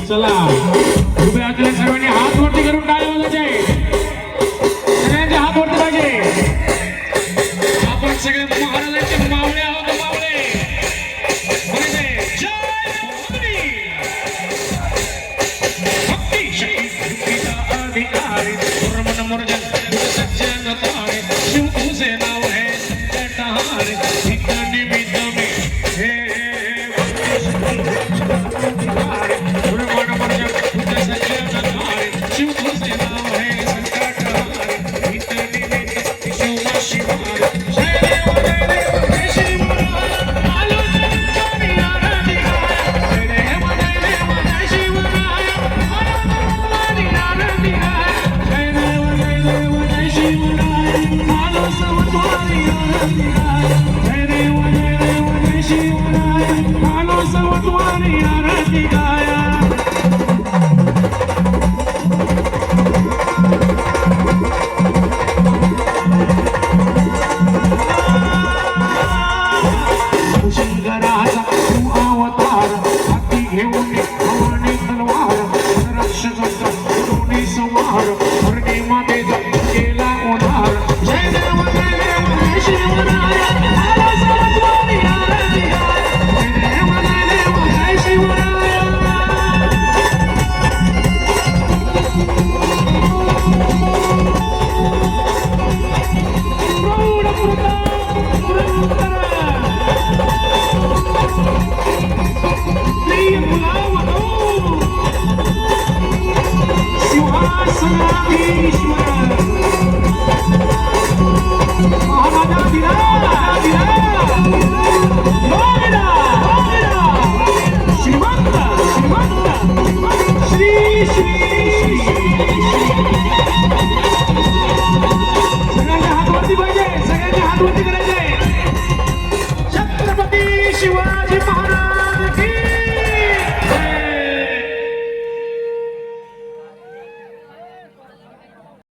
चला उभ्या असलेल्या सर्वांनी हात वरती करून टाळ्या वाजवायचे. सगळ्यांचे हात वरती पाहिजे. आपण सगळे महाराजांचे मावळे आहोत. मावळे जय भक्ती शक्तीचा अधिकारी मन मोरजन सज्जन तारे शिव तुझे नाव है टहारे नित निमित्त में हे शिव तुझे नाव है संकट हारे नित निमित्त शिव शिवाय जय देव जय शिव आलो जय आरती जय देव जय शिव आलो आरती जय देव जय शिव आलो सवत्वारी आरती जय देव जय शिव आलो सवत्वारी आरती गाया. श्री